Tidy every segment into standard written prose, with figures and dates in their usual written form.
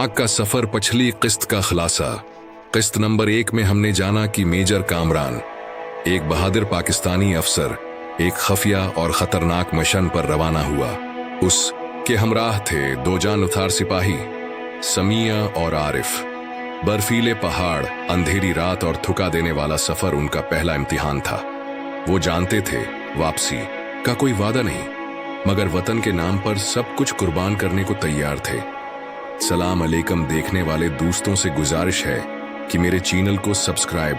आग का सफर पिछली किस्त का खुलासा। किस्त नंबर 1 में हमने जाना कि मेजर कामरान, एक बहादुर पाकिस्तानी अफसर, एक खफिया और खतरनाक मिशन पर रवाना हुआ। उसके हमराह थे 2 जान-उथार सिपाही, समिया और आरिफ। बर्फीले पहाड़, अंधेरी रात और थका देने वाला सफर उनका पहला इम्तिहान था। वो जानते थे वापसी का कोई वादा नहीं, मगर वतन के नाम पर सब कुछ कुर्बान करने को तैयार थे। सलाम अलैकुम देखने वाले दोस्तों से गुजारिश है कि मेरे चैनल को सब्सक्राइब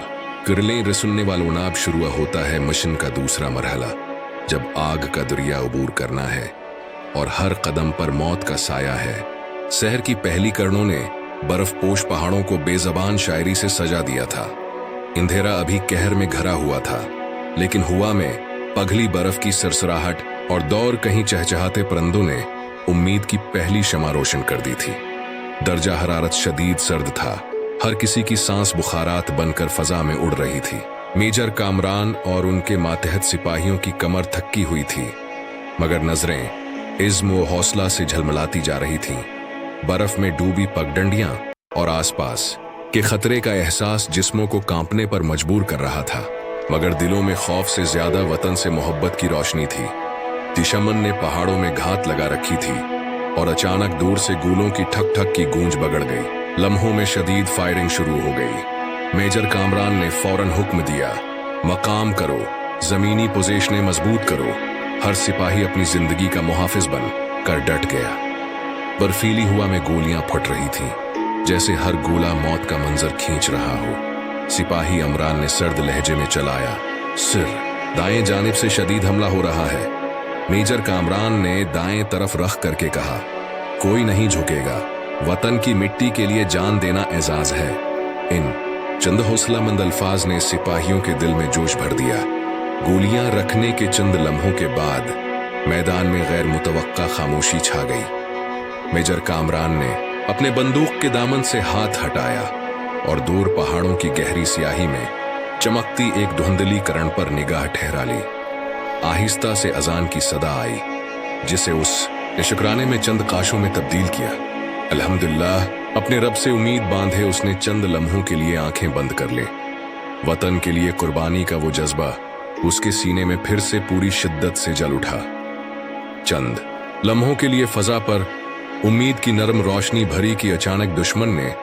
कर लें। रसुनने वालों नाब शुरू होता है मिशन का दूसरा मरहला, जब आग का दरिया अबूर करना है और हर कदम पर मौत का साया है। शहर की पहली किरणों ने बर्फ पोश पहाड़ों को बेजबान शायरी से सजा दिया था। अंधेरा अभी कहर में घरा हुआ था, लेकिन हुआ में पगली बर्फ की सरसराहट और दौर कहीं चहचहाते परिंदों ने उम्मीद की पहली शमा रोशन कर दी थी। दर्जा हरारत शदीद सर्द था, हर किसी की सांस बुखारात बनकर फजा में उड़ रही थी। मेजर कामरान और उनके मातहत सिपाहियों की कमर थकी हुई थी, मगर नजरें इज़्म व हौसला से झलमलाती जा रही थीं। बर्फ में डूबी पगडंडियां और आसपास के खतरे का एहसास जिस्मों को कांपने पर मजबूर कर रहा था, मगर दिलों में खौफ से ज्यादा वतन से मोहब्बत की रोशनी थी। दुश्मन ने पहाड़ों में घात लगा रखी थी और अचानक दूर से गोलों की ठक ठक की गूंज बगड़ गई। लम्हों में शदीद फायरिंग शुरू हो गई। मेजर कामरान ने फौरन हुक्म दिया, मकाम करो, जमीनी पोजीशनें मजबूत करो। हर सिपाही अपनी जिंदगी का मुहाफिज बन कर डट गया। बर्फीली हवा में गोलियां फट रही थीं, जैसे हर गोला मौत का मंजर खींच रहा हो। सिपाही अमरान ने सर्द लहजे में चलाया, सिर दाएं जानिब से शदीद हमला हो रहा है। मेजर कामरान ने दाएं तरफ रख करके कहा, कोई नहीं झुकेगा, वतन की मिट्टी के लिए जान देना एजाज है। इन चंद हौसलामंद अल्फाज ने सिपाहियों के दिल में जोश भर दिया। गोलियां रखने के चंद लम्हों के बाद मैदान में गैर मुतवक्का खामोशी छा गई। मेजर कामरान ने अपने बंदूक के दामन से हाथ हटाया और दूर पहाड़ों की गहरी स्याही में चमकती एक धुंधली किरण पर निगाह ठहरा ली। आहिस्ता से अजान की सदा आई, जिसे उसने शुक्राने में चंद काशों में तब्दील किया। अल्हम्दुलिल्लाह, अपने रब से उम्मीद बांधे उसने चंद लम्हों के लिए आंखें बंद कर ले। वतन के लिए कुर्बानी का वो जज्बा उसके सीने में फिर से पूरी शिद्दत से जल उठा। चंद लम्हों के लिए फजा पर उम्मीद की नरम रोशनी भरी कि अचानक दुश्मन ने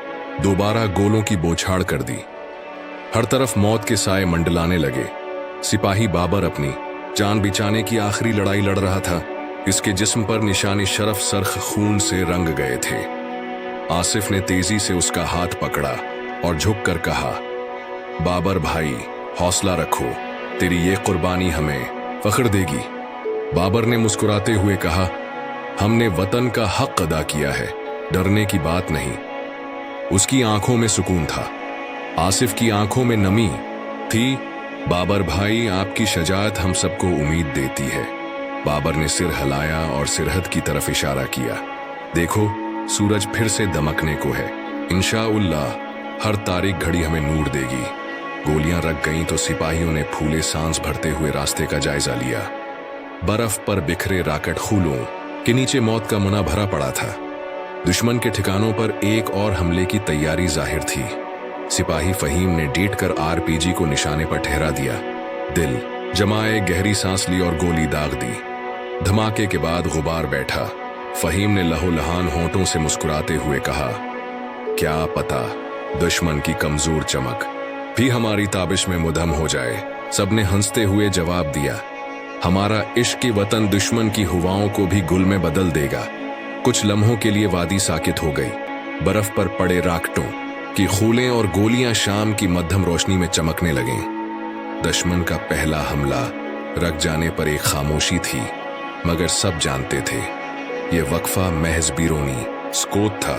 दोबारा गोलों की बौछार कर दी। हर तरफ मौत के साए मंडलाने लगे। सिपाही बाबर अपनी जान बचाने की आखिरी लड़ाई लड़ रहा था। इसके जिस्म पर निशाने शरफ सरख खून से रंग गए थे। आसिफ ने तेजी से उसका हाथ पकड़ा और झुक कर कहा, बाबर भाई, हौसला रखो, तेरी ये कुर्बानी हमें फख्र देगी। बाबर ने मुस्कुराते हुए कहा, हमने वतन का हक अदा किया है, डरने की बात नहीं। उसकी आंखों में सुकून था, आसिफ की आंखों में नमी थी। बाबर भाई, आपकी शजाअत हम सबको उम्मीद देती है। बाबर ने सिर हिलाया और सिरहद की तरफ इशारा किया। देखो, सूरज फिर से दमकने को है। इंशाअल्लाह हर तारीख घड़ी हमें नूर देगी। गोलियां रख गईं तो सिपाहियों ने फूले सांस भरते हुए रास्ते का जायजा लिया। बर्फ पर बिखरे राकट खूलों के नीचे मौत का मुना भरा पड़ा था। दुश्मन के ठिकानों पर एक और हमले की तैयारी जाहिर थी। सिपाही फहीम ने डीट कर आरपीजी को निशाने पर ठहरा दिया। दिल जमाए गहरी सांस ली और गोली दाग दी। धमाके के बाद गुबार बैठा। फहीम ने लहूलुहान होंठों से मुस्कुराते हुए कहा, क्या पता दुश्मन की कमजोर चमक भी हमारी ताबिश में मुदहम हो जाए। सबने हंसते हुए जवाब दिया, हमारा इश्क की वतन दुश्मन की हुवाओं को भी गुल में बदल देगा। कुछ लम्हों के लिए वादी साकित हो गई। बर्फ पर पड़े राकटों की खूलें और गोलियां शाम की मध्यम रोशनी में चमकने लगीं। दुश्मन का पहला हमला रख जाने पर एक खामोशी थी, मगर सब जानते थे ये वक्फा महज बीरोनी स्कोत था।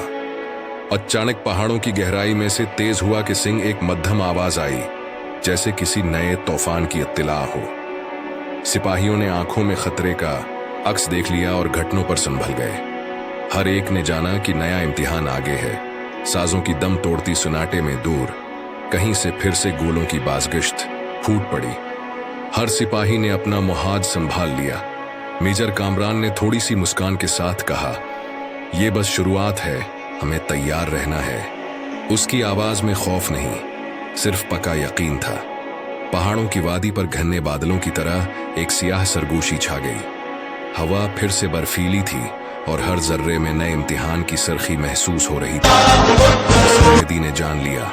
अचानक पहाड़ों की गहराई में से तेज हुआ कि सिंह एक मध्यम आवाज आई, जैसे किसी नए तूफान की इत्तिला हो। सिपाहियों ने आंखों में खतरे का अक्स देख लिया और घटनों पर संभल गए। हर एक ने जाना कि नया इम्तिहान आगे है। साजों की दम तोड़ती सुनाटे में दूर कहीं से फिर से गोलों की बाज़गिश्त फूट पड़ी। हर सिपाही ने अपना मुहाज संभाल लिया। मेजर कामरान ने थोड़ी सी मुस्कान के साथ कहा, यह बस शुरुआत है, हमें तैयार रहना है। उसकी आवाज में खौफ नहीं, सिर्फ पक्का यकीन था। पहाड़ों की वादी पर घने बादलों की तरह एक सियाह सरगोशी छा गई। हवा फिर से बर्फीली थी और हर जर्रे में नए इम्तिहान की सरखी महसूस हो रही थी। मेहदी ने जान लिया